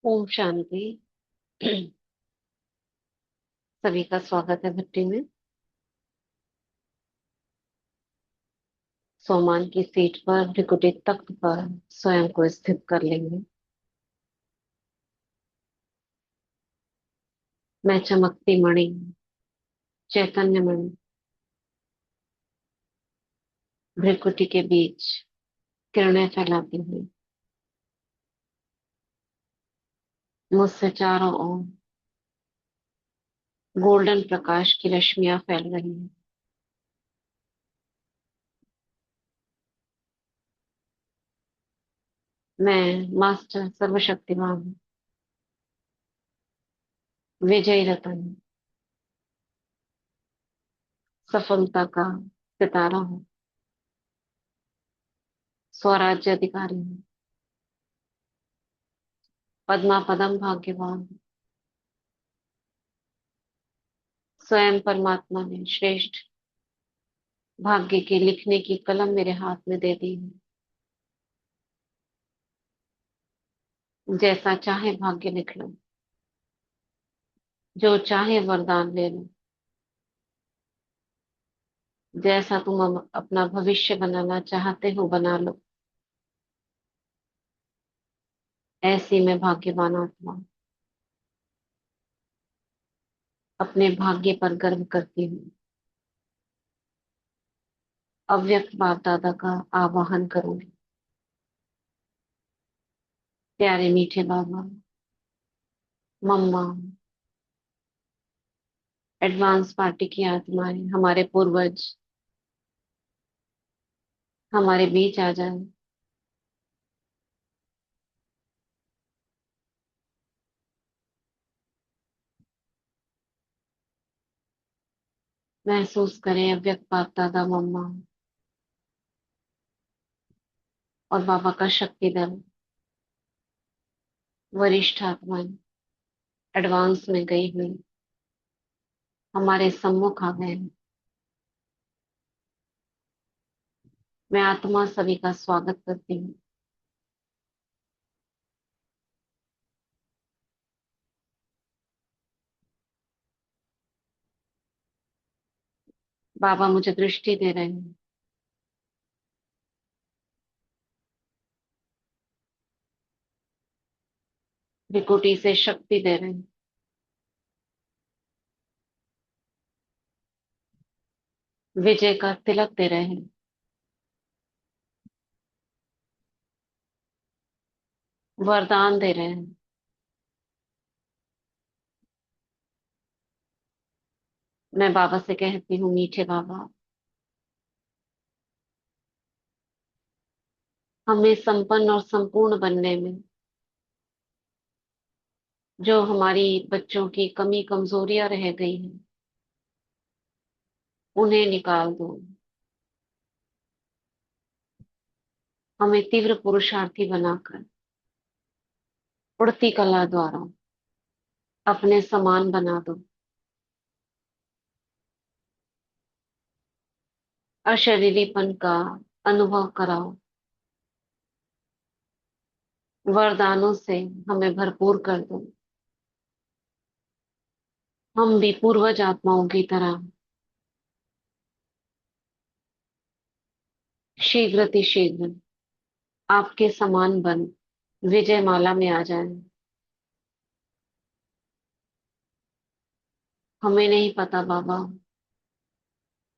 ओम शांति। सभी का स्वागत है भट्टी में। सोमान की सीट पर भृकुटी तख्त पर स्वयं को स्थित कर लेंगे। मैं चमकती मणि, चैतन्य मणि, भृकुटी के बीच किरणें फैलाती हुई मुझसे चारों ओर गोल्डन प्रकाश की रश्मियां फैल रही हैं। मैं मास्टर सर्वशक्तिमान हूँ, विजयी रतन हूँ, सफलता का सितारा हूँ, स्वराज्य अधिकारी हूँ, पद्मा पदम भाग्यवान हूँ। स्वयं परमात्मा ने श्रेष्ठ भाग्य के लिखने की कलम मेरे हाथ में दे दी है। जैसा चाहे भाग्य लिख लो, जो चाहे वरदान ले लो, जैसा तुम अपना भविष्य बनाना चाहते हो बना लो। ऐसी मैं भाग्यवान आत्मा अपने भाग्य पर गर्व करती हूँ। अव्यक्त बाप दादा का आवाहन करूंगी। प्यारे मीठे बाबा, मम्मा, एडवांस पार्टी की आत्माएं, हमारे पूर्वज हमारे बीच आ जाए। महसूस करें अव्यक्त बाप दादा, मम्मा और बाबा का शक्ति दल, वरिष्ठ आत्माएं एडवांस में गई हुई हमारे सम्मुख आ गए हैं। मैं आत्मा सभी का स्वागत करती हूँ। बाबा मुझे दृष्टि दे रहे हैं, विकुटी से शक्ति दे रहे हैं, विजय का तिलक दे रहे हैं, वरदान दे रहे हैं। मैं बाबा से कहती हूँ, मीठे बाबा, हमें संपन्न और संपूर्ण बनने में जो हमारी बच्चों की कमी कमजोरियां रह गई हैं, उन्हें निकाल दो। हमें तीव्र पुरुषार्थी बनाकर उड़ती कला द्वारा अपने समान बना दो। अशरीरीपन का अनुभव कराओ। वरदानों से हमें भरपूर कर दो। हम भी पूर्वज आत्माओं की तरह शीघ्र आपके समान बन विजय माला में आ जाएं। हमें नहीं पता बाबा,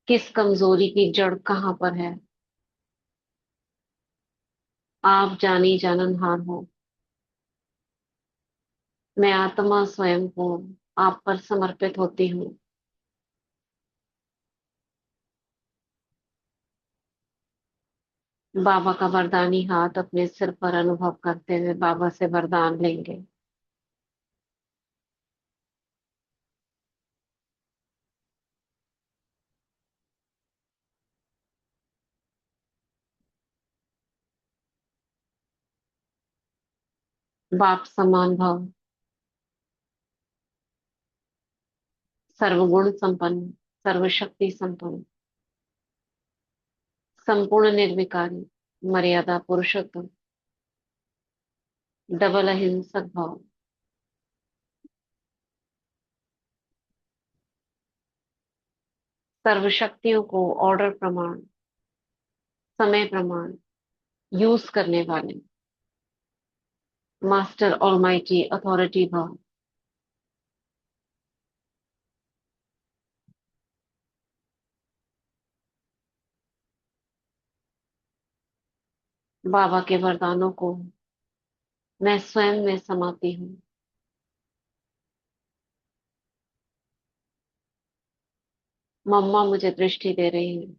किस कमजोरी की जड़ कहाँ पर है। आप जानी जाननहार हो। मैं आत्मा स्वयं को आप पर समर्पित होती हूँ। बाबा का वरदानी हाथ अपने सिर पर अनुभव करते हुए बाबा से वरदान लेंगे। बाप समान भव, सर्वगुण संपन्न, सर्वशक्ति संपन्न, संपूर्ण निर्विकारी, मर्यादा पुरुषोत्तम, डबल अहिंसक भाव, सर्वशक्तियों को ऑर्डर प्रमाण, समय प्रमाण यूज करने वाले मास्टर ऑलमाइटी अथॉरिटी भव। बाबा के वरदानों को मैं स्वयं में समाती हूँ। मम्मा मुझे दृष्टि दे रही है।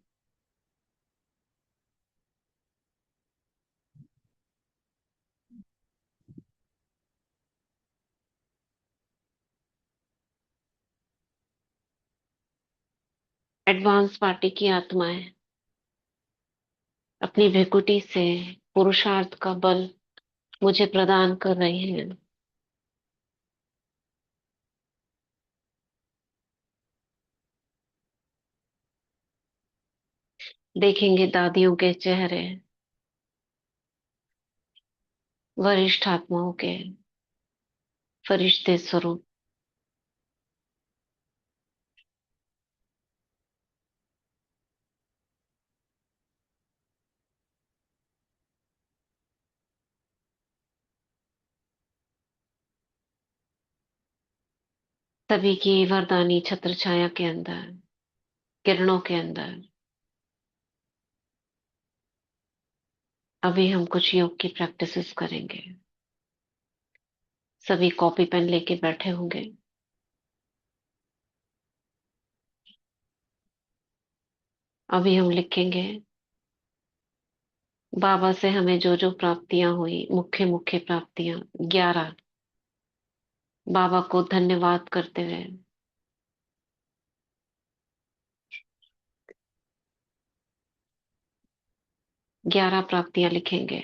एडवांस पार्टी की आत्माएं अपनी भृकुटी से पुरुषार्थ का बल मुझे प्रदान कर रही हैं। देखेंगे दादियों के चेहरे, वरिष्ठ आत्माओं के फरिश्ते स्वरूप। सभी की वरदानी छत्र छाया के अंदर, किरणों के अंदर। अभी हम कुछ योग की प्रैक्टिसेस करेंगे। सभी कॉपी पेन लेके बैठे होंगे। अभी हम लिखेंगे बाबा से हमें जो जो प्राप्तियां हुई, मुख्य मुख्य प्राप्तियां 11, बाबा को धन्यवाद करते हुए 11 प्राप्तियां लिखेंगे।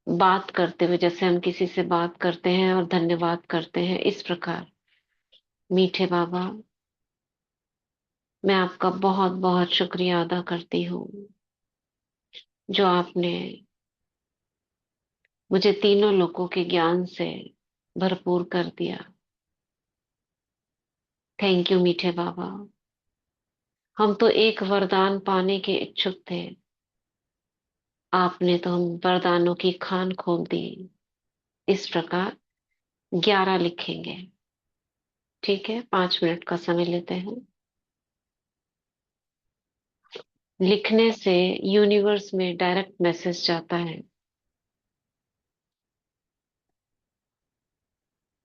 बात करते हुए, जैसे हम किसी से बात करते हैं और धन्यवाद करते हैं, इस प्रकार। मीठे बाबा, मैं आपका बहुत बहुत शुक्रिया अदा करती हूँ, जो आपने मुझे तीनों लोकों के ज्ञान से भरपूर कर दिया। थैंक यू मीठे बाबा। हम तो एक वरदान पाने के इच्छुक थे, आपने तो हम वरदानों की खान खोल दी। इस प्रकार 11 लिखेंगे। ठीक है, 5 मिनट का समय लेते हैं। लिखने से यूनिवर्स में डायरेक्ट मैसेज जाता है।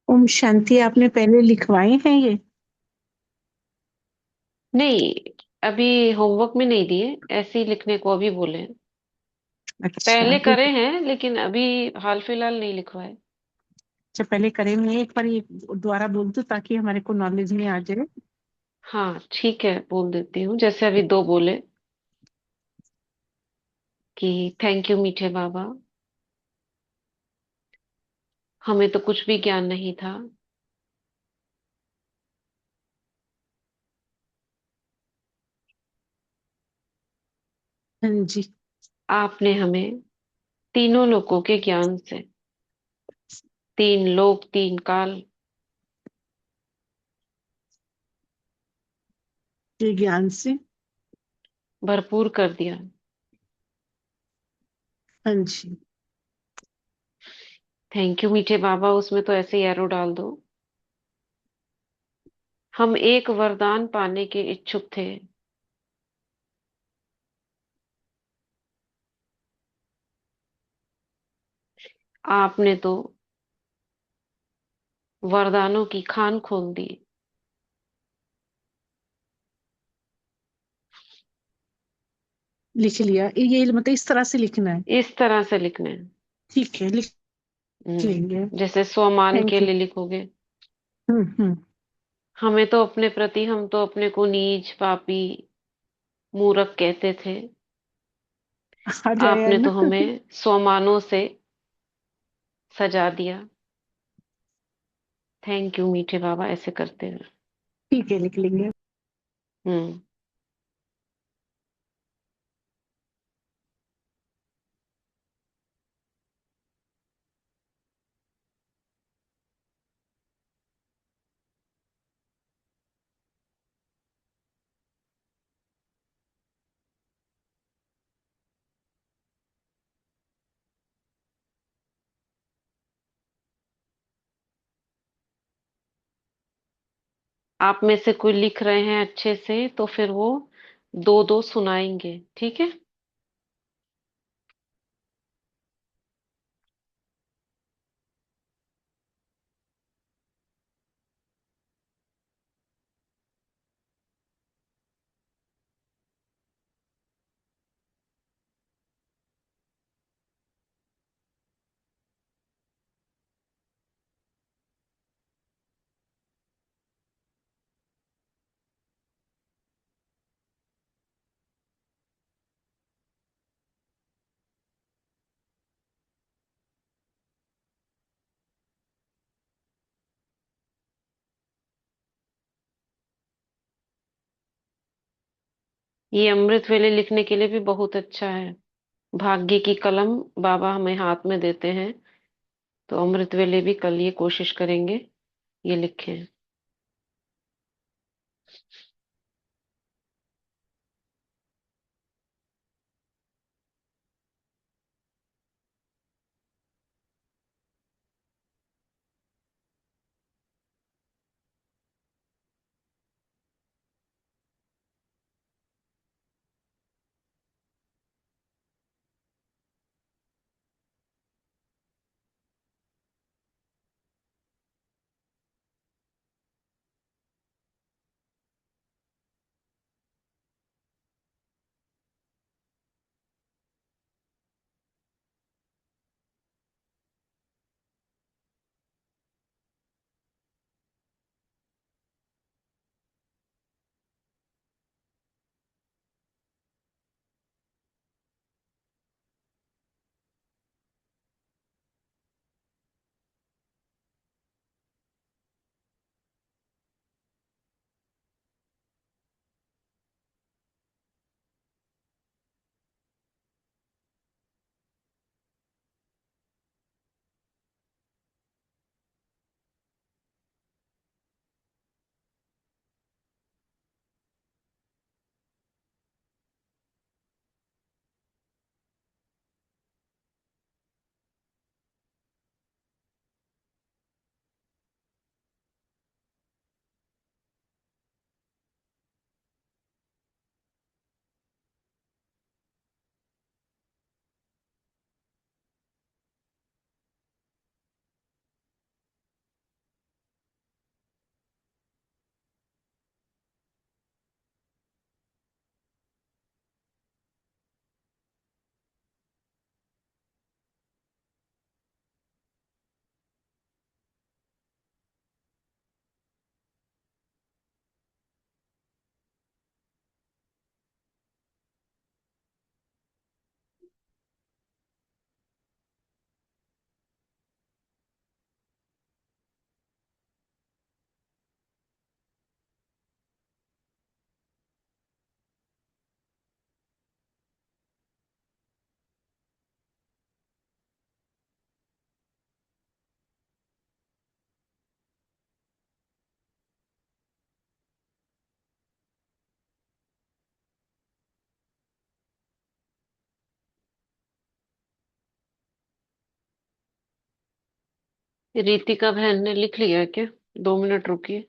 ओम शांति। आपने पहले लिखवाए हैं ये? नहीं, अभी होमवर्क में नहीं दिए, ऐसे ही लिखने को अभी बोले हैं। अच्छा पहले करे हैं लेकिन अभी हाल फिलहाल नहीं लिखवाए। अच्छा, पहले करेंगे। एक बार ये दोबारा बोल दो ताकि हमारे को नॉलेज में आ जाए। हाँ ठीक है, बोल देती हूँ। जैसे अभी 2 बोले कि थैंक यू मीठे बाबा, हमें तो कुछ भी ज्ञान नहीं था। हाँ जी। आपने हमें तीनों लोकों के ज्ञान से, 3 लोक 3 काल ये ज्ञान से। भरपूर कर दिया। हाँ जी। थैंक यू मीठे बाबा, उसमें तो ऐसे ही एरो डाल दो। हम एक वरदान पाने के इच्छुक थे, आपने तो वरदानों की खान खोल दी। लिख लिया ये मतलब इस तरह से लिखना है? इस तरह से लिखने हैं। ठीक है, लिख लेंगे। जैसे स्वमान के थैंक यू। लिए लिखोगे। हम्म। हमें तो अपने प्रति, हम तो अपने को नीच पापी मूर्ख कहते थे, आ जाएगा आपने ना? तो हमें स्वमानों से सजा दिया। थैंक यू मीठे बाबा, ऐसे करते हैं। ठीक है, लिख लेंगे। हम्म। आप में से कोई लिख रहे हैं अच्छे से तो फिर वो दो दो सुनाएंगे, ठीक है। ये अमृत वेले लिखने के लिए भी बहुत अच्छा है। भाग्य की कलम बाबा हमें हाथ में देते हैं, तो अमृत वेले भी कल ये कोशिश करेंगे, ये लिखें। रितिका बहन ने लिख लिया है क्या? 2 मिनट रुकिए।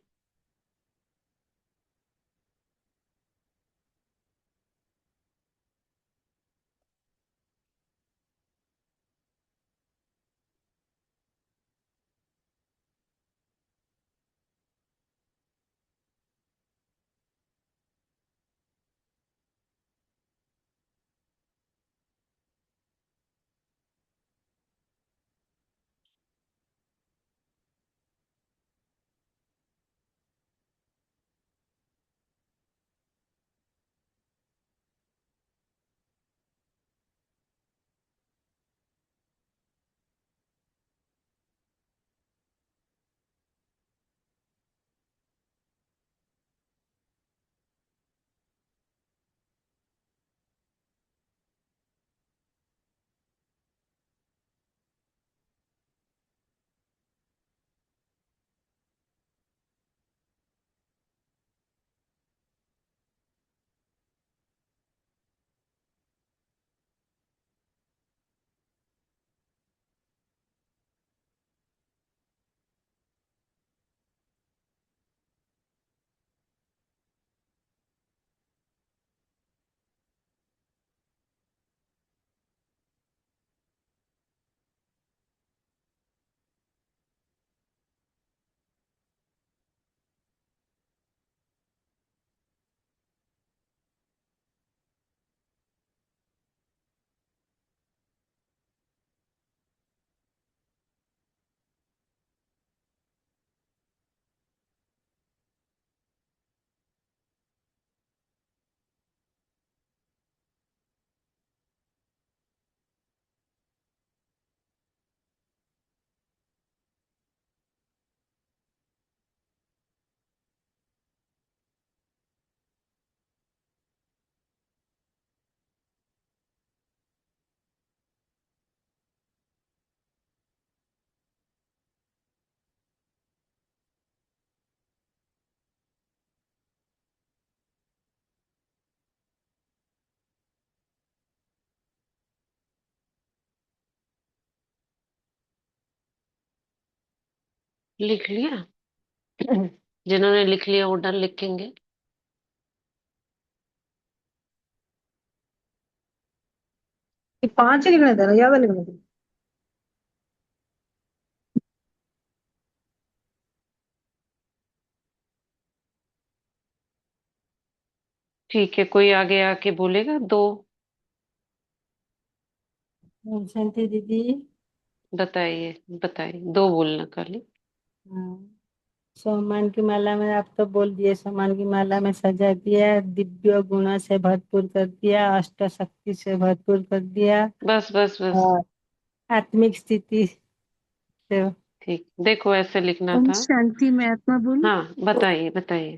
लिख लिया। जिन्होंने लिख लिया वो डन लिखेंगे। ये 5 ही लिखने थे ना, ज्यादा लिखने थे? ठीक है, कोई आगे आके बोलेगा दो। शांति दीदी। बताइए, बताइए, दो बोलना खाली। हाँ, सम्मान की माला में आप तो बोल दिए, सम्मान की माला में सजा दिया, दिव्य गुणों से भरपूर कर दिया, अष्ट शक्ति से भरपूर कर दिया, बस बस बस। और आत्मिक स्थिति से। ठीक, देखो ऐसे लिखना ओम था। शांति। मैं आत्मा बोलूं? हाँ, बताइए बताइए।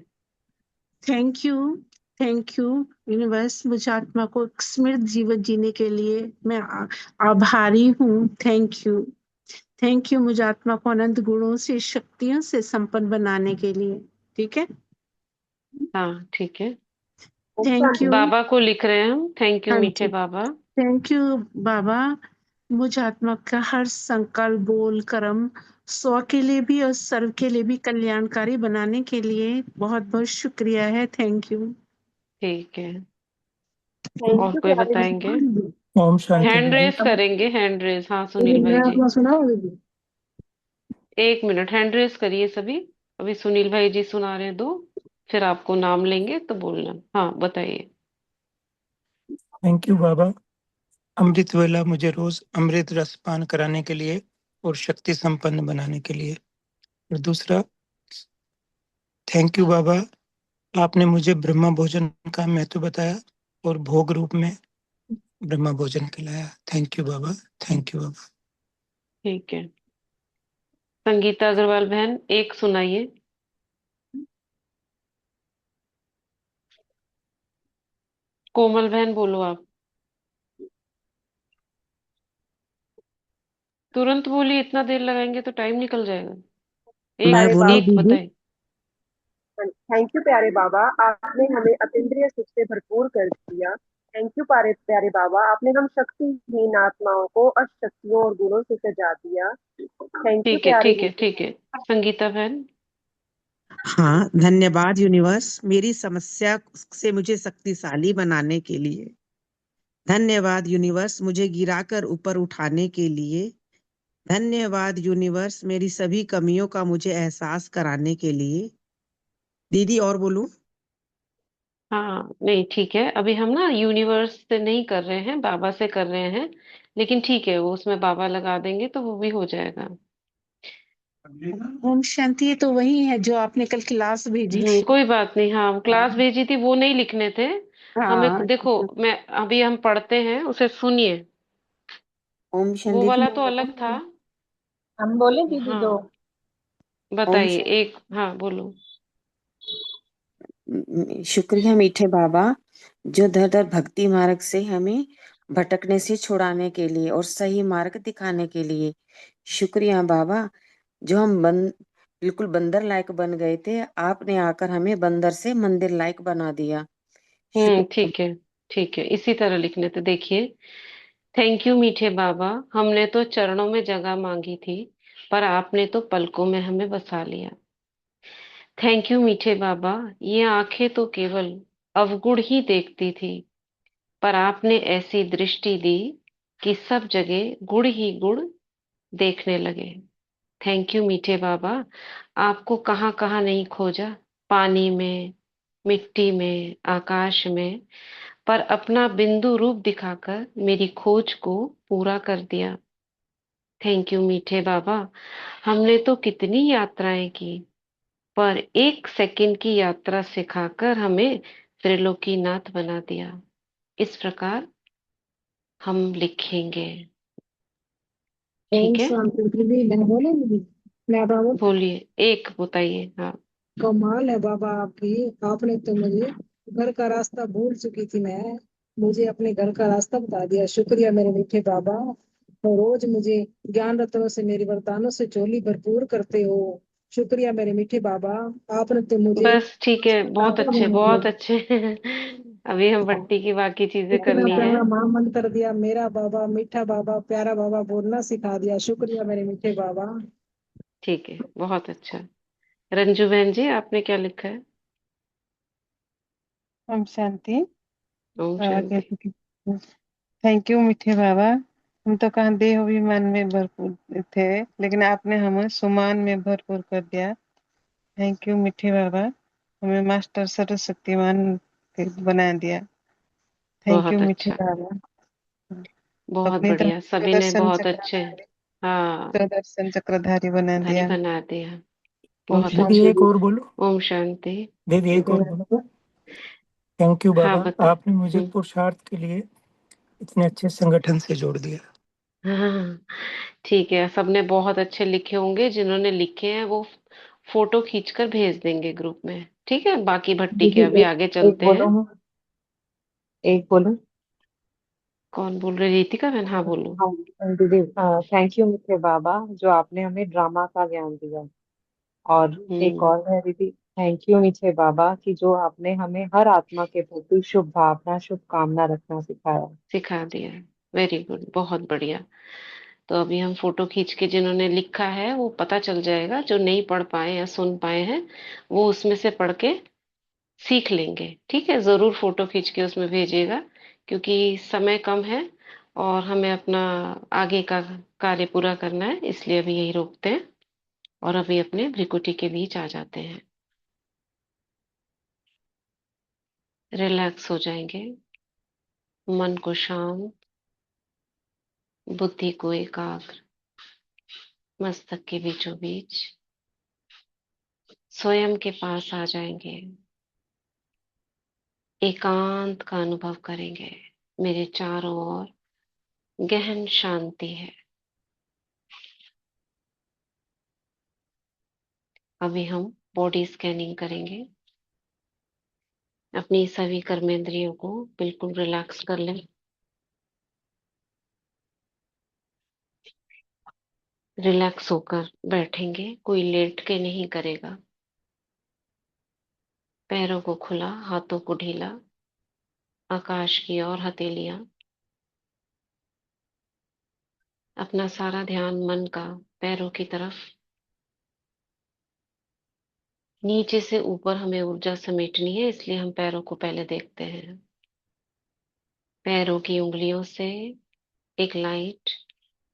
Thank you. Thank you universe, मुझे आत्मा को एक स्मृत जीवन जीने के लिए मैं आभारी हूँ। Thank you. थैंक यू मुझे आत्मा को अनंत गुणों से, शक्तियों से संपन्न बनाने के लिए। ठीक है। हाँ ठीक है। Thank you. बाबा को लिख रहे हैं हम, थैंक यू हाँ मीठे जी। बाबा। थैंक यू बाबा। मुझ आत्मा का हर संकल्प, बोल, कर्म स्व के लिए भी और सर्व के लिए भी कल्याणकारी बनाने के लिए बहुत बहुत शुक्रिया है। Thank you. ठीक है। थैंक और यू कोई प्यारे बताएंगे? दीदी। ओम शांति हैंड दीदी। रेस करेंगे, हैंड रेस, हाँ सुनील मैं भाई जी। अपना सुनाऊं दीदी? एक मिनट, हैंड रेस करिए सभी। अभी सुनील भाई जी सुना रहे हैं दो, फिर आपको नाम लेंगे तो बोलना। हाँ बताइए। थैंक यू बाबा। अमृत वेला मुझे रोज अमृत रस पान कराने के लिए और शक्ति संपन्न बनाने के लिए। और दूसरा, थैंक यू बाबा, आपने मुझे ब्रह्म भोजन का महत्व बताया और भोग रूप में ब्रह्म भोजन खिलाया। Thank you Baba. Thank you Baba. ठीक है। संगीता अग्रवाल बहन एक सुनाइए। कोमल बहन बोलो आप। तुरंत बोलिए, इतना देर लगाएंगे तो टाइम निकल जाएगा। मैं एक बोलूं एक दीदी? बताइए। थैंक यू प्यारे बाबा, आपने हमें अतीन्द्रिय सुख से भरपूर कर दिया। थैंक यू प्यारे प्यारे बाबा, आपने हम शक्तिहीन आत्माओं को अष्ट शक्तियों और गुणों से सजा दिया। थैंक यू ठीक है प्यारे ठीक है मीठे। ठीक है। संगीता बहन। हाँ, धन्यवाद यूनिवर्स, मेरी समस्या से मुझे शक्तिशाली बनाने के लिए। धन्यवाद यूनिवर्स, मुझे गिराकर ऊपर उठाने के लिए। धन्यवाद यूनिवर्स, मेरी सभी कमियों का मुझे एहसास कराने के लिए। दीदी और बोलूं? हाँ नहीं ठीक है, अभी हम ना यूनिवर्स से नहीं कर रहे हैं, बाबा से कर रहे हैं। लेकिन ठीक है, वो उसमें बाबा लगा देंगे तो वो भी हो जाएगा। ओम शांति, ये तो वही है जो आपने कल क्लास भेजी थी। कोई बात नहीं, हाँ वो क्लास भेजी थी, वो नहीं लिखने थे। हमें हाँ। देखो, मैं अभी हम पढ़ते हैं उसे सुनिए। ओम वो शांति वाला तो दीदी। अलग था। हम बोले दीदी दो। हाँ ओम बताइए, शांति। एक हाँ बोलो। शुक्रिया मीठे बाबा, जो दर दर भक्ति मार्ग से हमें भटकने से छुड़ाने के लिए और सही मार्ग दिखाने के लिए। शुक्रिया बाबा, जो हम बिल्कुल बंदर लायक बन गए थे, आपने आकर हमें बंदर से मंदिर लायक बना दिया। शुक्रिया। ठीक है ठीक है, इसी तरह लिखने थे, देखिए। थैंक यू मीठे बाबा, हमने तो चरणों में जगह मांगी थी, पर आपने तो पलकों में हमें बसा लिया। थैंक यू मीठे बाबा, ये आंखें तो केवल अवगुण ही देखती थी, पर आपने ऐसी दृष्टि दी कि सब जगह गुड़ ही गुड़ देखने लगे। थैंक यू मीठे बाबा, आपको कहाँ कहाँ नहीं खोजा, पानी में, मिट्टी में, आकाश में, पर अपना बिंदु रूप दिखाकर मेरी खोज को पूरा कर दिया। थैंक यू मीठे बाबा, हमने तो कितनी यात्राएं की, पर एक सेकंड की यात्रा सिखाकर हमें त्रिलोकीनाथ बना दिया। इस प्रकार हम लिखेंगे। ओम ठीक है, शांति दीदी। मैं बोले दीदी? मैं बाबा। बोलिए, एक बताइए। हाँ कमाल है बाबा आपकी। आपने तो मुझे घर का रास्ता भूल चुकी थी मैं, मुझे अपने घर का रास्ता बता दिया। शुक्रिया मेरे मीठे बाबा। और रोज मुझे ज्ञान रत्नों से, मेरी वरदानों से झोली भरपूर करते हो। शुक्रिया मेरे मीठे बाबा। आपने तो मुझे बस ठीक है, बहुत दाता अच्छे बना बहुत दिया। अच्छे। अभी हम बट्टी की बाकी चीजें इतना करनी है। प्यारा महामंत्र दिया, मेरा बाबा, मीठा बाबा, प्यारा बाबा बोलना सिखा दिया। शुक्रिया मेरे मीठे बाबा। ठीक है, बहुत अच्छा। रंजू बहन जी, आपने क्या लिखा है? ओम शांति। ओम बाबा शांति। कहते कि थैंक यू मीठे बाबा। हम तो कहाँ देह अभिमान में भरपूर थे, लेकिन आपने हमें सुमान में भरपूर कर दिया। थैंक यू मीठे बाबा, हमें मास्टर सर्वशक्तिमान बना दिया। थैंक यू बहुत मीठे अच्छा, बाबा। बहुत अपनी तरफ बढ़िया, सभी ने सुदर्शन बहुत अच्छे। चक्रधारी, हाँ, सुदर्शन चक्रधारी बना धारी दिया। बना दिया। ओम बहुत दीदी अच्छा। शांति। एक और बोलो। ओम शांति। दीदी एक और बोलो। थैंक यू हाँ, बाबा, बताए। आपने मुझे पुरुषार्थ के लिए इतने अच्छे संगठन से जोड़ दिया। हाँ, ठीक है, सबने बहुत अच्छे लिखे होंगे। जिन्होंने लिखे हैं वो फोटो खींचकर भेज देंगे ग्रुप में। ठीक है, बाकी भट्टी के दीदी अभी एक आगे एक चलते बोलो हैं। मैं, एक बोलो। कौन बोल रहे? रीतिका बहन, हाँ बोलो। हाँ दीदी, थैंक यू मीठे बाबा जो आपने हमें ड्रामा का ज्ञान दिया। और एक हम्म। और है दीदी, थैंक यू मीठे बाबा कि जो आपने हमें हर आत्मा के प्रति शुभ भावना शुभ कामना रखना सिखाया। सिखा दिया। वेरी गुड, बहुत बढ़िया। तो अभी हम फोटो खींच के, जिन्होंने लिखा है वो पता चल जाएगा, जो नहीं पढ़ पाए या सुन पाए हैं वो उसमें से पढ़ के सीख लेंगे। ठीक है, जरूर फोटो खींच के उसमें भेजिएगा, क्योंकि समय कम है और हमें अपना आगे का कार्य पूरा करना है, इसलिए अभी यही रोकते हैं और अभी अपने भ्रिकुटी के बीच आ जाते हैं। रिलैक्स हो जाएंगे, मन को शांत, बुद्धि को एकाग्र, मस्तक के बीचों बीच स्वयं के पास आ जाएंगे। एकांत का अनुभव करेंगे। मेरे चारों ओर गहन शांति है। अभी हम बॉडी स्कैनिंग करेंगे। अपनी सभी कर्मेंद्रियों को बिल्कुल रिलैक्स कर लें। रिलैक्स होकर बैठेंगे, कोई लेट के नहीं करेगा। पैरों को खुला, हाथों को ढीला, आकाश की ओर हथेलियां। अपना सारा ध्यान मन का पैरों की तरफ। नीचे से ऊपर हमें ऊर्जा समेटनी है, इसलिए हम पैरों को पहले देखते हैं। पैरों की उंगलियों से एक लाइट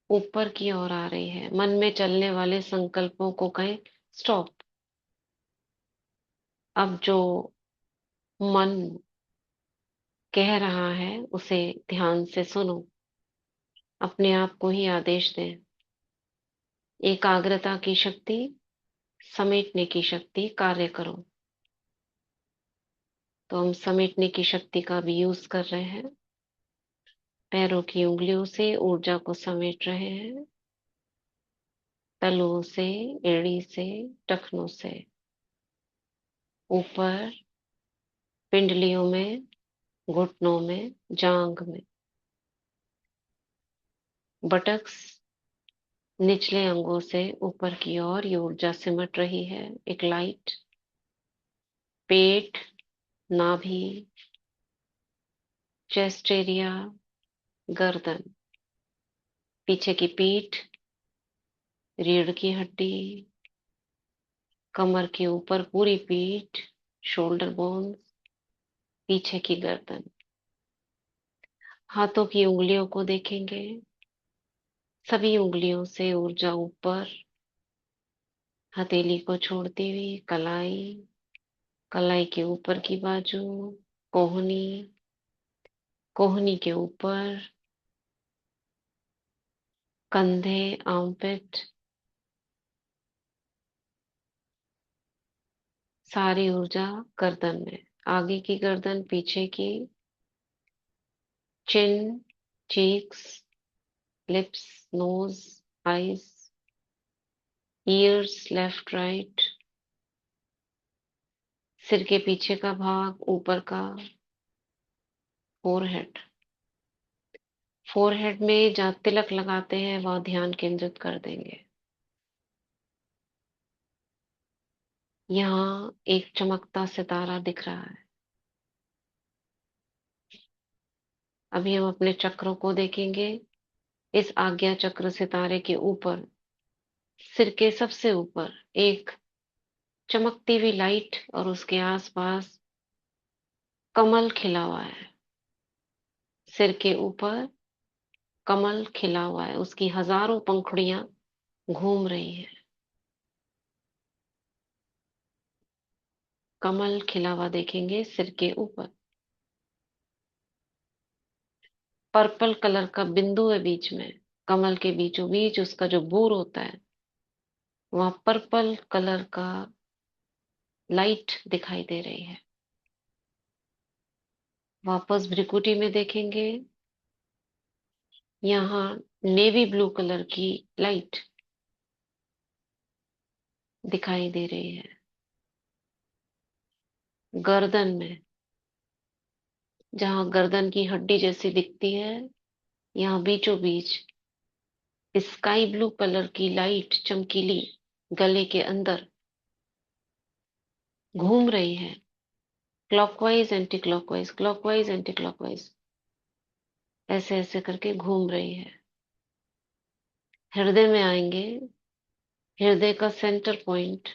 ऊपर की ओर आ रही है। मन में चलने वाले संकल्पों को कहें स्टॉप। अब जो मन कह रहा है उसे ध्यान से सुनो। अपने आप को ही आदेश दें। एकाग्रता की शक्ति, समेटने की शक्ति कार्य करो। तो हम समेटने की शक्ति का भी यूज कर रहे हैं। पैरों की उंगलियों से ऊर्जा को समेट रहे हैं। तलुओं से, एड़ी से, टखनों से ऊपर, पिंडलियों में, घुटनों में, जांग में, बटक्स, निचले अंगों से ऊपर की ओर ये ऊर्जा सिमट रही है। एक लाइट। पेट, नाभि, चेस्ट एरिया, गर्दन, पीछे की पीठ, रीढ़ की हड्डी, कमर के ऊपर पूरी पीठ, शोल्डर बोन्स, पीछे की गर्दन। हाथों की उंगलियों को देखेंगे। सभी उंगलियों से ऊर्जा ऊपर, हथेली को छोड़ती हुई कलाई, कलाई के ऊपर की बाजू, कोहनी, कोहनी के ऊपर, कंधे, आर्मपिट, सारी ऊर्जा गर्दन में। आगे की गर्दन, पीछे की, chin, cheeks, lips, nose, eyes, ears, left right, सिर के पीछे का भाग, ऊपर का, फोरहेड। फोरहेड में जहाँ तिलक लगाते हैं वह ध्यान केंद्रित कर देंगे। यहाँ एक चमकता सितारा दिख रहा है। अभी हम अपने चक्रों को देखेंगे। इस आज्ञा चक्र सितारे के ऊपर सिर के सबसे ऊपर एक चमकती हुई लाइट और उसके आसपास कमल खिला हुआ है। सिर के ऊपर कमल खिला हुआ है, उसकी हजारों पंखुड़ियां घूम रही हैं। कमल खिला हुआ देखेंगे सिर के ऊपर। पर्पल कलर का बिंदु है बीच में, कमल के बीचों बीच उसका जो बूर होता है वहां पर्पल कलर का लाइट दिखाई दे रही है। वापस भ्रिकुटी में देखेंगे, यहाँ नेवी ब्लू कलर की लाइट दिखाई दे रही है। गर्दन में, जहां गर्दन की हड्डी जैसी दिखती है, यहाँ बीचों बीच स्काई ब्लू कलर की लाइट चमकीली गले के अंदर घूम रही है। Clockwise anti clockwise, clockwise anti clockwise, ऐसे ऐसे करके घूम रही है। हृदय में आएंगे, हृदय का सेंटर पॉइंट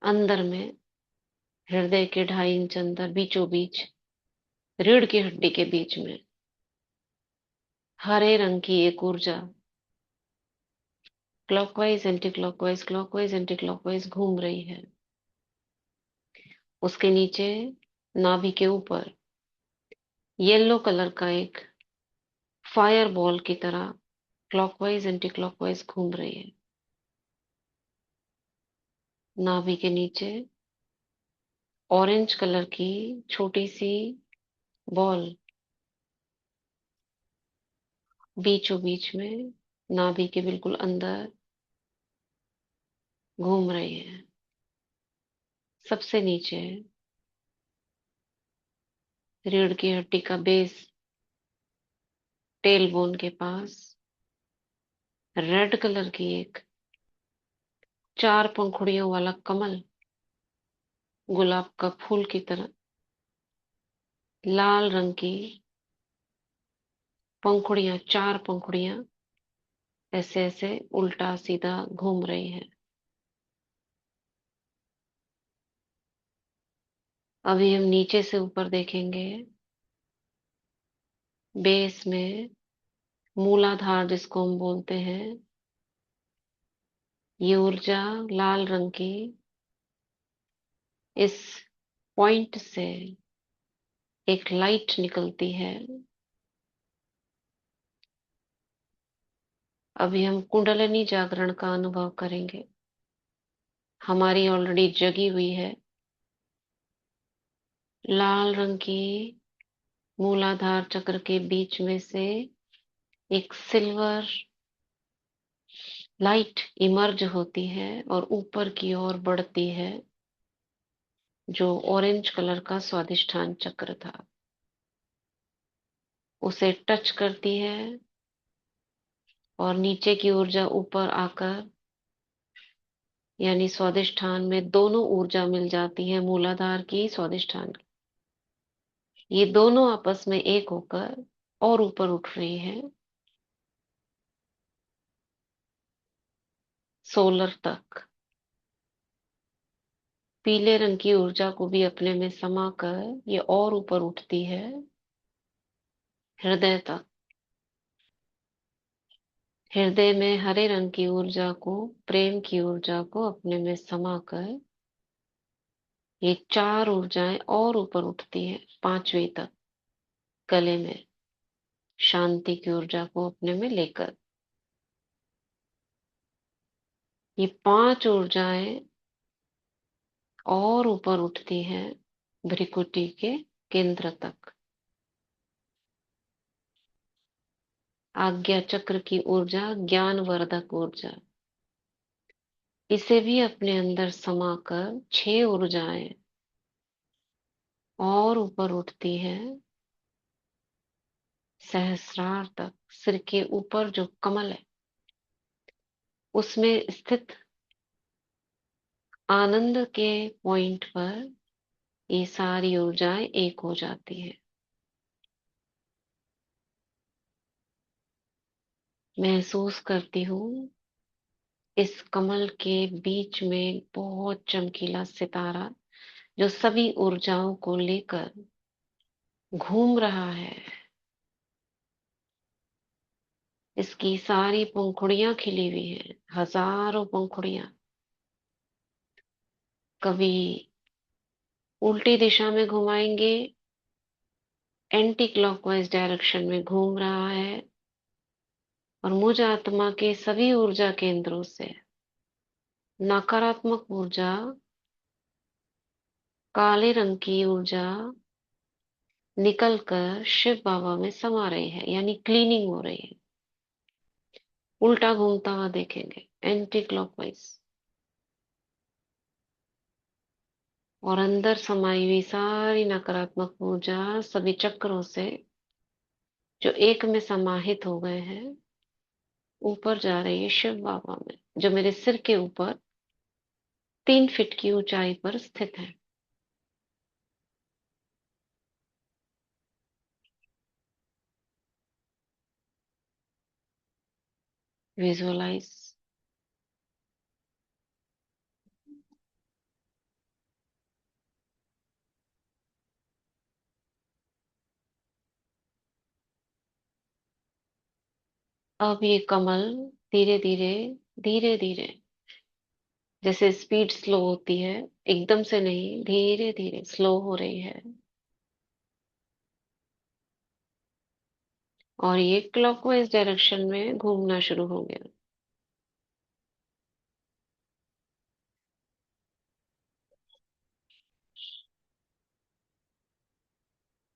अंदर में, हृदय के 2.5 इंच अंदर बीचों बीच रीढ़ की हड्डी के बीच में हरे रंग की एक ऊर्जा clockwise anti clockwise, clockwise anti clockwise घूम रही है। उसके नीचे नाभि के ऊपर येलो कलर का एक फायर बॉल की तरह क्लॉकवाइज एंटी क्लॉकवाइज घूम रही है। नाभि के नीचे ऑरेंज कलर की छोटी सी बॉल बीचों बीच में नाभि के बिल्कुल अंदर घूम रही है। सबसे नीचे रीढ़ की हड्डी का बेस, टेल बोन के पास रेड कलर की एक 4 पंखुड़ियों वाला कमल, गुलाब का फूल की तरह लाल रंग की पंखुड़ियां, 4 पंखुड़ियां ऐसे ऐसे उल्टा सीधा घूम रही है। अभी हम नीचे से ऊपर देखेंगे, बेस में मूलाधार जिसको हम बोलते हैं, ये ऊर्जा लाल रंग की इस पॉइंट से एक लाइट निकलती है। अभी हम कुंडलिनी जागरण का अनुभव करेंगे। हमारी ऑलरेडी जगी हुई है लाल रंग की मूलाधार चक्र के बीच में से एक सिल्वर लाइट इमर्ज होती है और ऊपर की ओर बढ़ती है, जो ऑरेंज कलर का स्वादिष्ठान चक्र था उसे टच करती है और नीचे की ऊर्जा ऊपर आकर, यानी स्वादिष्ठान में दोनों ऊर्जा मिल जाती है, मूलाधार की स्वादिष्ठान की। ये दोनों आपस में एक होकर और ऊपर उठ रही है सोलर तक। पीले रंग की ऊर्जा को भी अपने में समाकर ये और ऊपर उठती है हृदय तक। हृदय में हरे रंग की ऊर्जा को, प्रेम की ऊर्जा को अपने में समाकर ये 4 ऊर्जाएं और ऊपर उठती है 5वीं तक, गले में शांति की ऊर्जा को अपने में लेकर। ये 5 ऊर्जाएं और ऊपर उठती हैं भ्रिकुटी के केंद्र तक। आज्ञा चक्र की ऊर्जा ज्ञान वर्धक ऊर्जा, इसे भी अपने अंदर समाकर 6 ऊर्जाएं और ऊपर उठती है सहस्रार तक। सिर के ऊपर जो कमल है उसमें स्थित आनंद के पॉइंट पर ये सारी ऊर्जाएं एक हो जाती है। महसूस करती हूँ इस कमल के बीच में बहुत चमकीला सितारा जो सभी ऊर्जाओं को लेकर घूम रहा है। इसकी सारी पंखुड़ियां खिली हुई हैं, हजारों पंखुड़ियां। कभी उल्टी दिशा में घुमाएंगे, एंटी क्लॉकवाइज डायरेक्शन में घूम रहा है और मुझ आत्मा के सभी ऊर्जा केंद्रों से नकारात्मक ऊर्जा, काले रंग की ऊर्जा निकल कर शिव बाबा में समा रही है, यानी क्लीनिंग हो रही है। उल्टा घूमता हुआ देखेंगे, एंटी क्लॉकवाइज। और अंदर समाई हुई सारी नकारात्मक ऊर्जा सभी चक्रों से जो एक में समाहित हो गए हैं, ऊपर जा रही है शिव बाबा में, जो मेरे सिर के ऊपर 3 फीट की ऊंचाई पर स्थित है। विजुअलाइज। अब ये कमल धीरे धीरे, धीरे धीरे, जैसे स्पीड स्लो होती है, एकदम से नहीं, धीरे धीरे स्लो हो रही है। और ये क्लॉकवाइज डायरेक्शन में घूमना शुरू हो गया।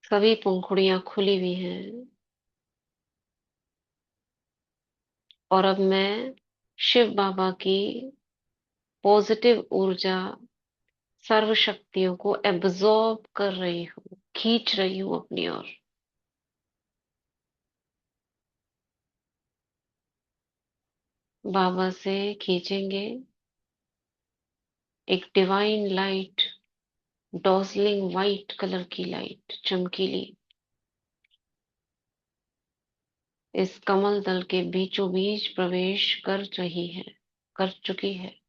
सभी पंखुड़ियां खुली हुई हैं। और अब मैं शिव बाबा की पॉजिटिव ऊर्जा, सर्व शक्तियों को एब्जॉर्ब कर रही हूँ, खींच रही हूँ अपनी ओर। बाबा से खींचेंगे एक डिवाइन लाइट, डॉजलिंग व्हाइट कलर की लाइट, चमकीली, इस कमल दल के बीचों बीच प्रवेश कर रही है, कर चुकी है।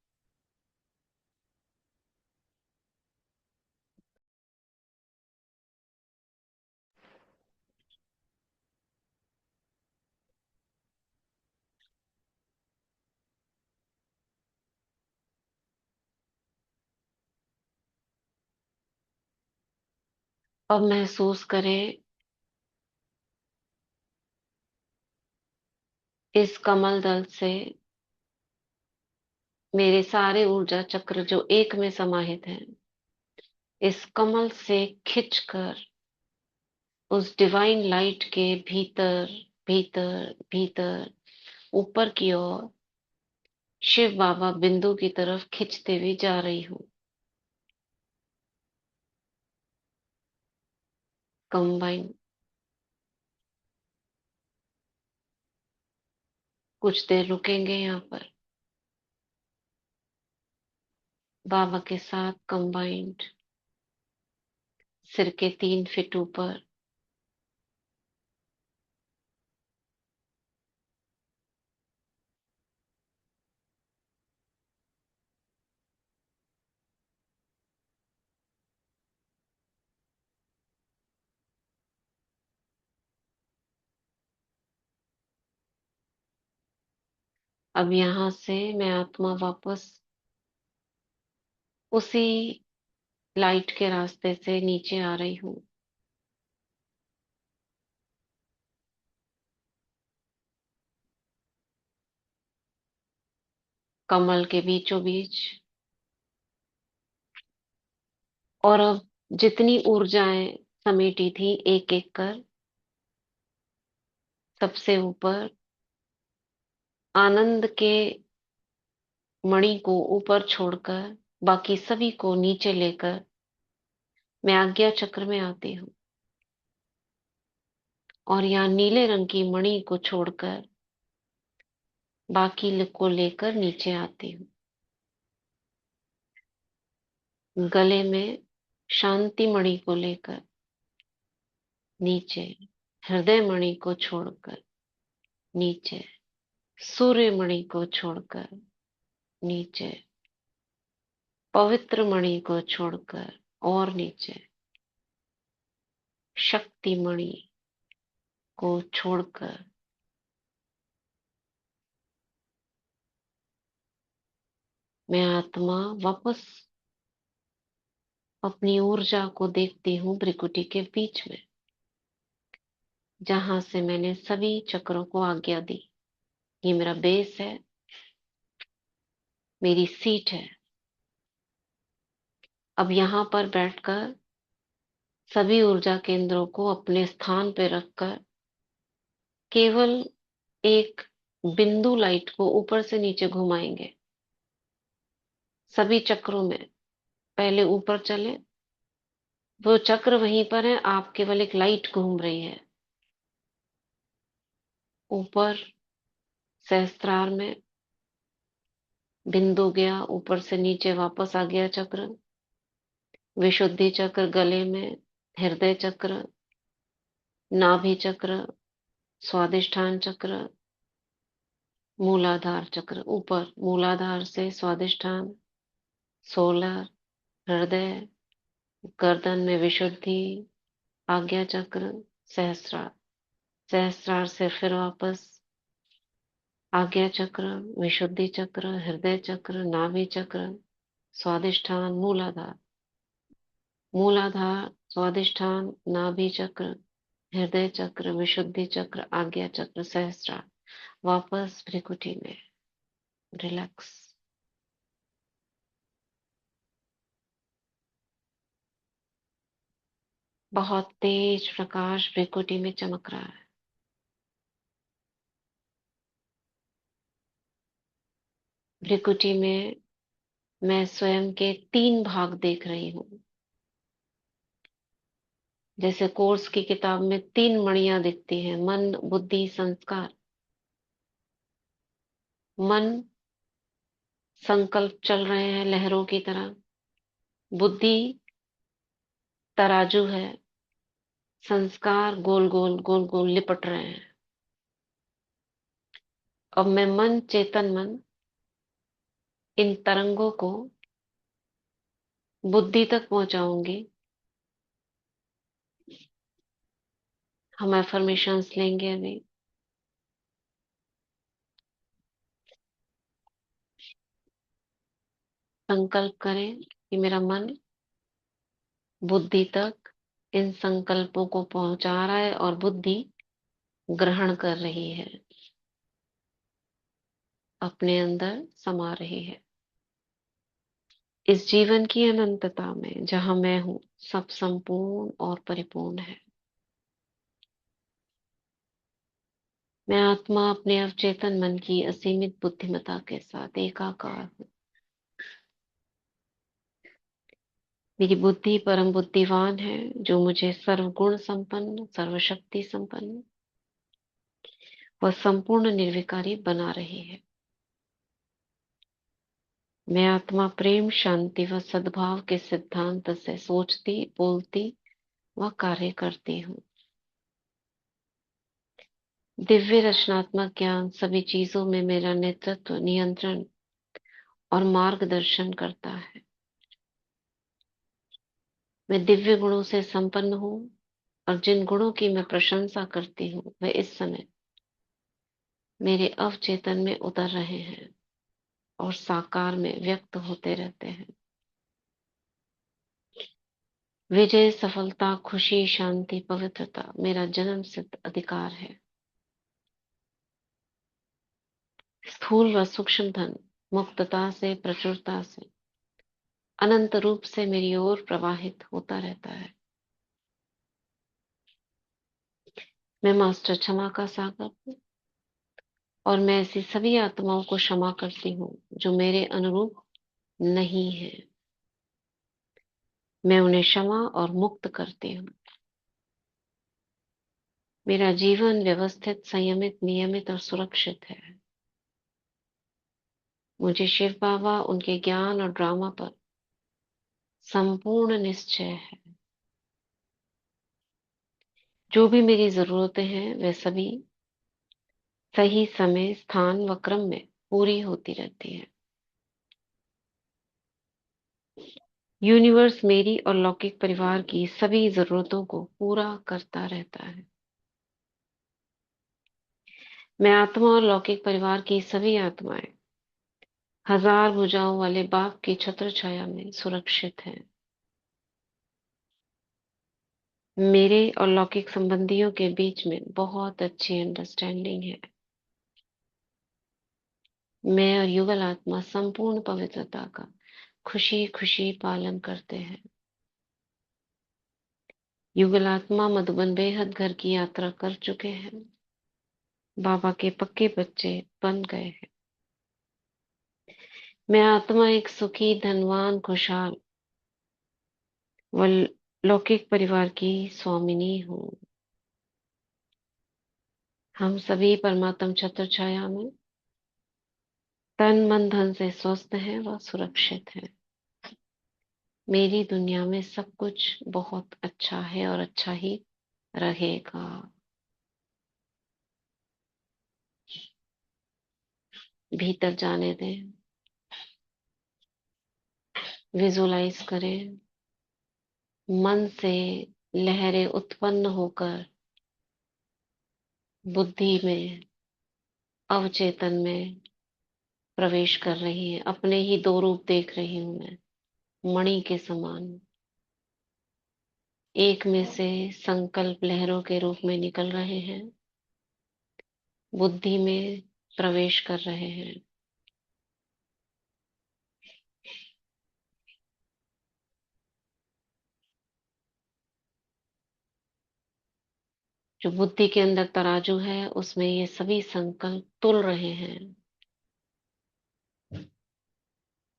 अब महसूस करें इस कमल दल से मेरे सारे ऊर्जा चक्र जो एक में समाहित हैं, इस कमल से खिंचकर उस डिवाइन लाइट के भीतर, भीतर, भीतर, ऊपर की ओर शिव बाबा बिंदु की तरफ खिंचते हुए जा रही हूँ। कंबाइन। कुछ देर रुकेंगे यहाँ पर, बाबा के साथ कंबाइंड, सिर के 3 फीट ऊपर। अब यहाँ से मैं आत्मा वापस उसी लाइट के रास्ते से नीचे आ रही हूँ। कमल के बीचों बीच। और अब जितनी ऊर्जाएं समेटी थी एक एक कर, सबसे ऊपर आनंद के मणि को ऊपर छोड़कर बाकी सभी को नीचे लेकर मैं आज्ञा चक्र में आती हूँ। और यहाँ नीले रंग की मणि को छोड़कर बाकी को लेकर नीचे आती हूँ। गले में शांति मणि को लेकर नीचे, हृदय मणि को छोड़कर नीचे, सूर्य मणि को छोड़कर नीचे, पवित्र मणि को छोड़कर और नीचे, शक्ति मणि को छोड़कर मैं आत्मा वापस अपनी ऊर्जा को देखती हूँ भ्रिकुटी के बीच में, जहां से मैंने सभी चक्रों को आज्ञा दी। ये मेरा बेस है, मेरी सीट है। अब यहाँ पर बैठकर सभी ऊर्जा केंद्रों को अपने स्थान पर रखकर केवल एक बिंदु लाइट को ऊपर से नीचे घुमाएंगे। सभी चक्रों में पहले ऊपर चले, वो चक्र वहीं पर है, आप केवल एक लाइट घूम रही है। ऊपर सहस्त्रार में बिंदु गया, ऊपर से नीचे वापस आ गया चक्र। विशुद्धि चक्र गले में, हृदय चक्र, नाभि चक्र, स्वादिष्ठान चक्र, मूलाधार चक्र। ऊपर मूलाधार से स्वादिष्ठान, 16, हृदय, गर्दन में विशुद्धि, आज्ञा चक्र, सहस्त्रार। सहस्त्रार से फिर वापस आज्ञा चक्र, विशुद्धि चक्र, हृदय चक्र, नाभि चक्र, स्वादिष्ठान, मूलाधार। मूलाधार, स्वादिष्ठान, नाभि चक्र, हृदय चक्र, विशुद्धि चक्र, आज्ञा चक्र, सहस्त्रार। वापस भ्रिकुटी में रिलैक्स। बहुत तेज प्रकाश भ्रिकुटी में चमक रहा है। भ्रिकुटी में मैं स्वयं के 3 भाग देख रही हूँ। जैसे कोर्स की किताब में 3 मणियां दिखती हैं, मन, बुद्धि, संस्कार। मन संकल्प चल रहे हैं लहरों की तरह, बुद्धि तराजू है, संस्कार गोल गोल गोल गोल लिपट रहे हैं। अब मैं मन, चेतन मन, इन तरंगों को बुद्धि तक पहुंचाऊंगी। हम एफर्मेशंस लेंगे अभी। संकल्प करें कि मेरा मन बुद्धि तक इन संकल्पों को पहुंचा रहा है और बुद्धि ग्रहण कर रही है, अपने अंदर समा रही है। इस जीवन की अनंतता में जहां मैं हूं, सब संपूर्ण और परिपूर्ण है। मैं आत्मा अपने अवचेतन मन की असीमित बुद्धिमत्ता के साथ एकाकार हूं। मेरी बुद्धि परम बुद्धिवान है, जो मुझे सर्वगुण संपन्न, सर्वशक्ति संपन्न व संपूर्ण निर्विकारी बना रही है। मैं आत्मा प्रेम, शांति व सद्भाव के सिद्धांत से सोचती, बोलती व कार्य करती हूँ। दिव्य रचनात्मक ज्ञान सभी चीजों में मेरा नेतृत्व, नियंत्रण और मार्गदर्शन करता है। मैं दिव्य गुणों से संपन्न हूँ और जिन गुणों की मैं प्रशंसा करती हूँ वे इस समय मेरे अवचेतन में उतर रहे हैं और साकार में व्यक्त होते रहते हैं। विजय, सफलता, खुशी, शांति, पवित्रता मेरा जन्म सिद्ध अधिकार है। स्थूल व सूक्ष्म धन मुक्तता से, प्रचुरता से, अनंत रूप से मेरी ओर प्रवाहित होता रहता है। मैं मास्टर क्षमा का सागर हूँ और मैं ऐसी सभी आत्माओं को क्षमा करती हूँ जो मेरे अनुरूप नहीं है। मैं उन्हें क्षमा और मुक्त करती हूँ। मेरा जीवन व्यवस्थित, संयमित, नियमित और सुरक्षित है। मुझे शिव बाबा, उनके ज्ञान और ड्रामा पर संपूर्ण निश्चय है। जो भी मेरी जरूरतें हैं वे सभी सही समय स्थान व क्रम में पूरी होती रहती है। यूनिवर्स मेरी और लौकिक परिवार की सभी जरूरतों को पूरा करता रहता है। मैं आत्मा और लौकिक परिवार की सभी आत्माएं हजार भुजाओं वाले बाप की छत्र छाया में सुरक्षित हैं। मेरे और लौकिक संबंधियों के बीच में बहुत अच्छी अंडरस्टैंडिंग है। मैं और युगल आत्मा संपूर्ण पवित्रता का खुशी खुशी पालन करते हैं। युगल आत्मा मधुबन बेहद घर की यात्रा कर चुके हैं। बाबा के पक्के बच्चे बन गए हैं। मैं आत्मा एक सुखी धनवान खुशहाल व लौकिक परिवार की स्वामिनी हूँ। हम सभी परमात्म छत्र छाया में तन मन धन से स्वस्थ हैं व सुरक्षित हैं। मेरी दुनिया में सब कुछ बहुत अच्छा है और अच्छा ही रहेगा। भीतर जाने दें, विजुलाइज करें। मन से लहरें उत्पन्न होकर बुद्धि में, अवचेतन में प्रवेश कर रही है। अपने ही दो रूप देख रही हूं मैं, मणि के समान। एक में से संकल्प लहरों के रूप में निकल रहे हैं, बुद्धि में प्रवेश कर रहे हैं। जो बुद्धि के अंदर तराजू है उसमें ये सभी संकल्प तुल रहे हैं।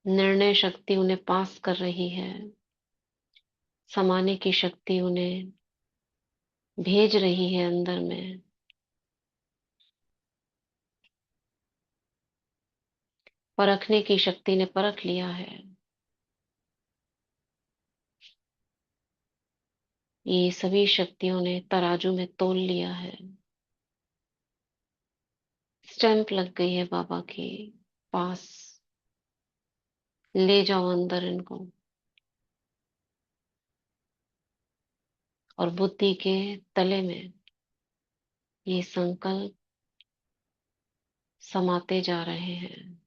निर्णय शक्ति उन्हें पास कर रही है। समाने की शक्ति उन्हें भेज रही है अंदर में। परखने की शक्ति ने परख लिया है। ये सभी शक्तियों ने तराजू में तोल लिया है। स्टैंप लग गई है बाबा के पास। ले जाओ अंदर इनको। और बुद्धि के तले में ये संकल्प समाते जा रहे हैं।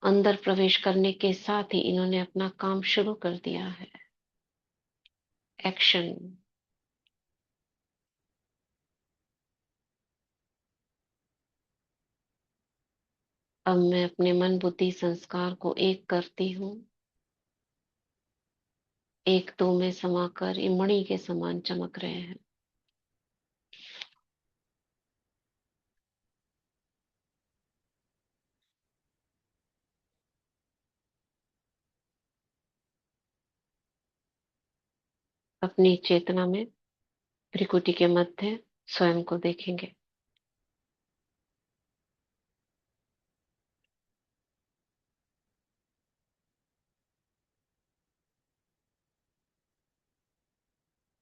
अंदर प्रवेश करने के साथ ही इन्होंने अपना काम शुरू कर दिया है। एक्शन। अब मैं अपने मन बुद्धि संस्कार को एक करती हूँ। एक दो में समाकर ये मणि के समान चमक रहे हैं। अपनी चेतना में त्रिकुटी के मध्य स्वयं को देखेंगे।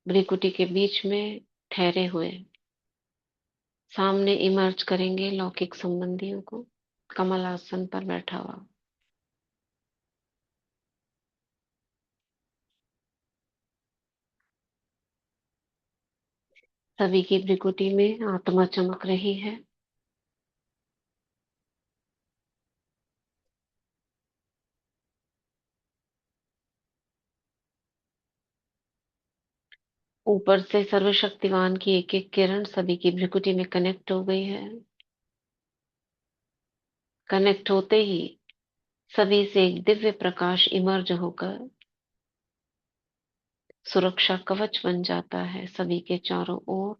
त्रिकुटी के बीच में ठहरे हुए सामने इमर्ज करेंगे लौकिक संबंधियों को। कमल आसन पर बैठा हुआ सभी की त्रिकुटी में आत्मा चमक रही है। ऊपर से सर्वशक्तिवान की एक एक किरण सभी की भ्रिकुटी में कनेक्ट हो गई है। कनेक्ट होते ही सभी से एक दिव्य प्रकाश इमर्ज होकर सुरक्षा कवच बन जाता है सभी के चारों ओर।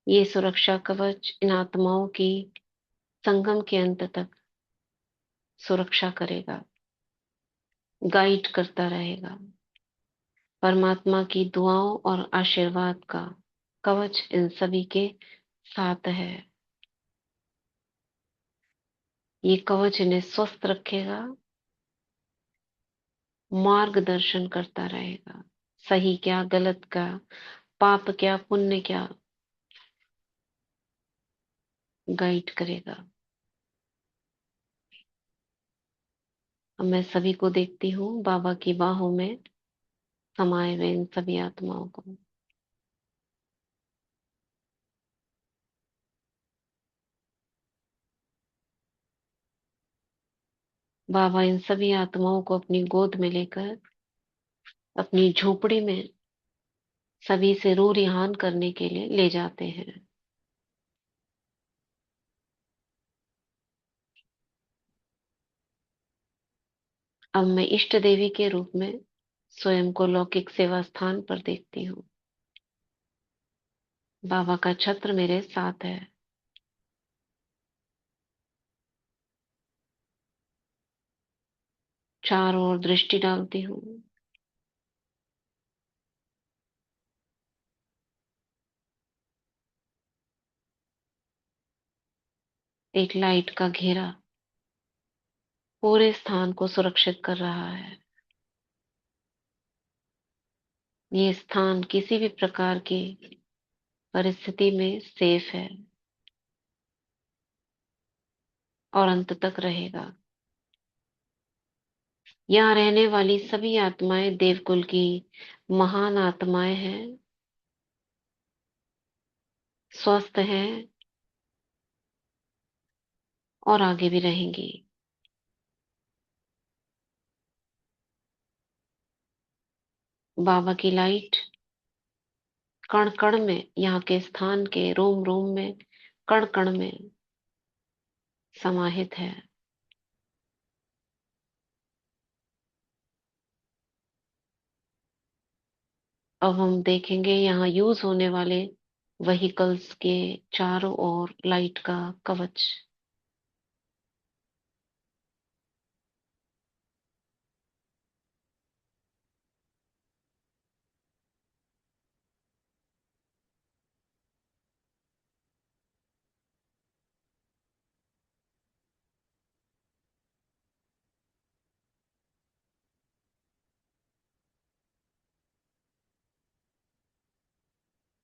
ये सुरक्षा कवच इन आत्माओं की संगम के अंत तक सुरक्षा करेगा, गाइड करता रहेगा। परमात्मा की दुआओं और आशीर्वाद का कवच इन सभी के साथ है। ये कवच इन्हें स्वस्थ रखेगा, मार्गदर्शन करता रहेगा, सही क्या गलत क्या, पाप क्या पुण्य क्या, गाइड करेगा। अब मैं सभी को देखती हूँ बाबा की बाहों में समाये हुए इन सभी आत्माओं को। बाबा इन सभी आत्माओं को अपनी गोद में लेकर अपनी झोपड़ी में सभी से रू रिहान करने के लिए ले जाते हैं। अब मैं इष्ट देवी के रूप में स्वयं को लौकिक सेवा स्थान पर देखती हूँ। बाबा का छत्र मेरे साथ है। चारों ओर दृष्टि डालती हूँ। एक लाइट का घेरा पूरे स्थान को सुरक्षित कर रहा है। ये स्थान किसी भी प्रकार की परिस्थिति में सेफ है और अंत तक रहेगा। यहाँ रहने वाली सभी आत्माएं देवकुल की महान आत्माएं हैं, स्वस्थ हैं और आगे भी रहेंगी। बाबा की लाइट कण कण में, यहाँ के स्थान के रोम रोम में, कण कण में समाहित है। अब हम देखेंगे यहाँ यूज होने वाले व्हीकल्स के चारों ओर लाइट का कवच।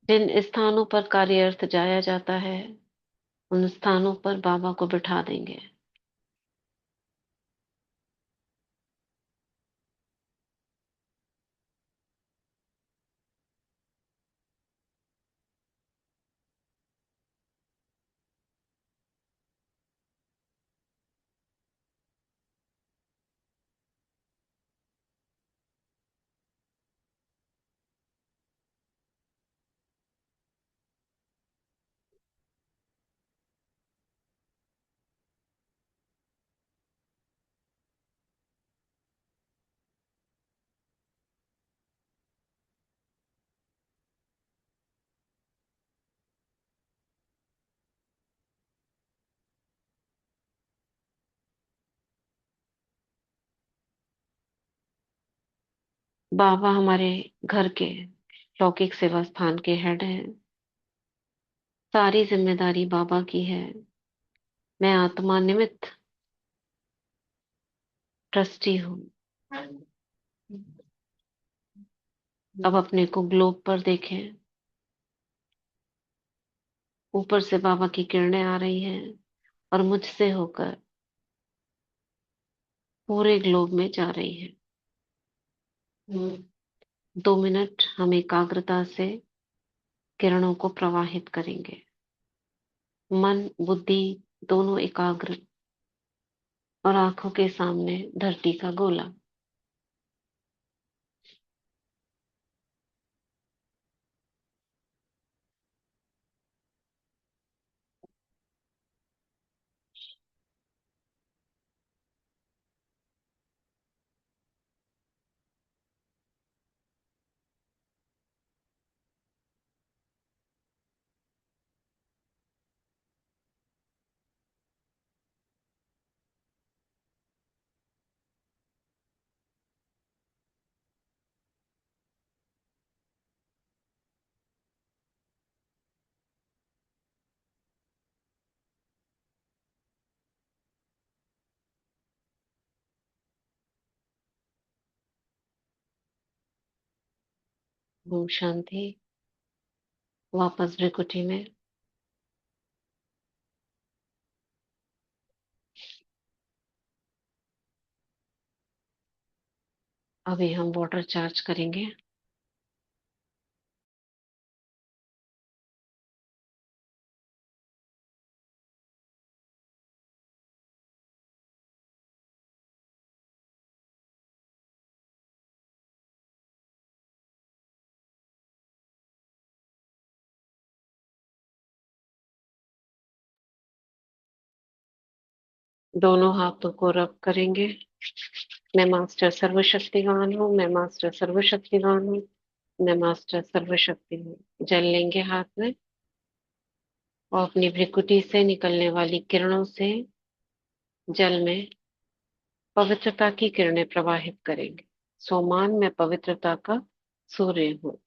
जिन स्थानों पर कार्य अर्थ जाया जाता है उन स्थानों पर बाबा को बिठा देंगे। बाबा हमारे घर के लौकिक सेवा स्थान के हेड हैं। सारी जिम्मेदारी बाबा की है। मैं आत्मा निमित्त ट्रस्टी हूँ। अब अपने को ग्लोब पर देखें। ऊपर से बाबा की किरणें आ रही हैं और मुझसे होकर पूरे ग्लोब में जा रही है। 2 मिनट हम एकाग्रता से किरणों को प्रवाहित करेंगे। मन बुद्धि दोनों एकाग्र और आंखों के सामने धरती का गोला। ओम शांति। वापस भ्रिकुटी में। अभी हम वाटर चार्ज करेंगे। दोनों हाथों को रब करेंगे। मैं मास्टर सर्वशक्तिवान हूँ, मैं मास्टर सर्वशक्तिवान हूँ, मैं मास्टर सर्वशक्ति हूँ। जल लेंगे हाथ में और अपनी भ्रिकुटी से निकलने वाली किरणों से जल में पवित्रता की किरणें प्रवाहित करेंगे। सोमान मैं पवित्रता का सूर्य हूँ।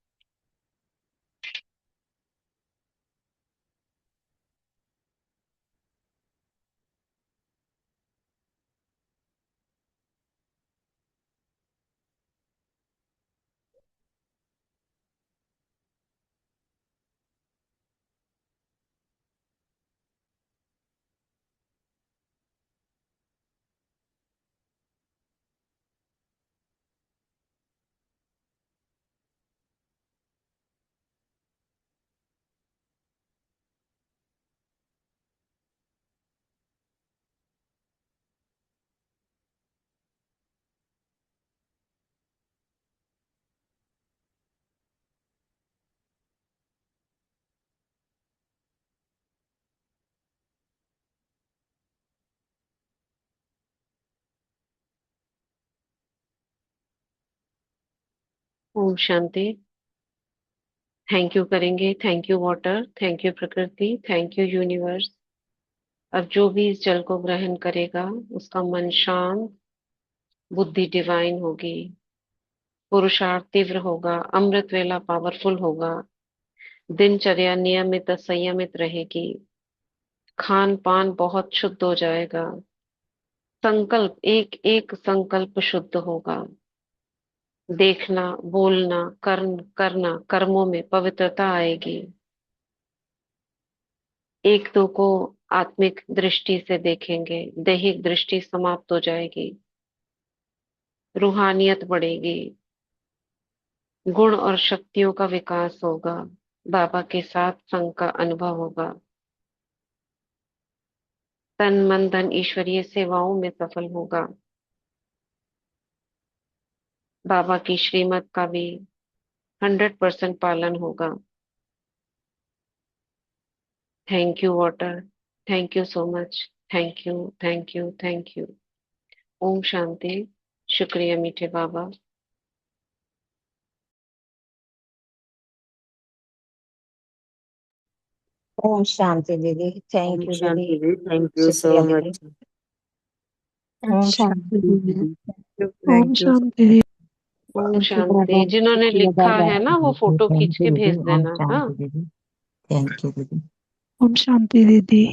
ओम शांति। थैंक यू करेंगे। Thank you water, thank you प्रकृति, थैंक यू यूनिवर्स। अब जो भी इस जल को ग्रहण करेगा उसका मन शांत, बुद्धि डिवाइन होगी, पुरुषार्थ तीव्र होगा, अमृत वेला पावरफुल होगा, दिनचर्या नियमित और संयमित रहेगी, खान पान बहुत शुद्ध हो जाएगा, संकल्प एक एक संकल्प शुद्ध होगा, देखना, बोलना, करना, कर्मों में पवित्रता आएगी। एक दो को आत्मिक दृष्टि से देखेंगे, दैहिक दृष्टि समाप्त हो जाएगी, रूहानियत बढ़ेगी, गुण और शक्तियों का विकास होगा, बाबा के साथ संग का अनुभव होगा, तन मन धन ईश्वरीय सेवाओं में सफल होगा, बाबा की श्रीमत का भी 100% पालन होगा। Thank you water, thank you so much, thank you, thank you, thank you. ओम शांति। शुक्रिया मीठे बाबा। ओम शांति दीदी। थैंक ओम यू दीदी। शांति जी, थैंक यू सो शुक्रिया दीदी। मच। ओम शांति शांति दीदी। दीदी। ओम थैंक यू। शांति दीदी। ओम थैंक यू शांति। बाबा। जिन्होंने शुक्रिया लिखा बाबा। है ना वो फोटो थैंक खींच यू के दीदी। भेज ओम देना। हाँ। शांति दीदी। थैंक यू दीदी। ओम शांति दीदी।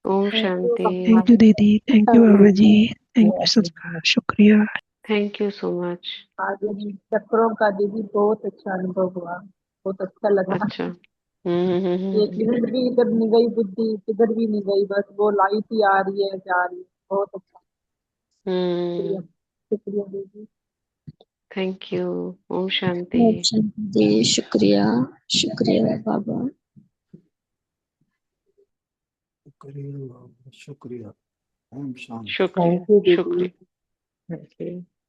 ओम थैंक यू शांति। थैंक यू दीदी। Thank you Baba ji. Thank you Baba. सच शुक्रिया। Thank you so much. आज इन चक्रों का दीदी बहुत अच्छा अनुभव हुआ, बहुत अच्छा लगा। अच्छा। एक मिनट भी इधर नहीं गई बुद्धि, किधर भी नहीं गई, बस वो लाइट ही आ रही है जा रही है। बहुत अच्छा। शुक्रिया, शुक्रिया दीदी। Thank you. ओम शांति। ओम शांति। शुक्रिया, शुक्रिया बाबा। शुक्रिया। ओम शांति। शुक्रिया, थैंक यू दीदी। शुक्रिया।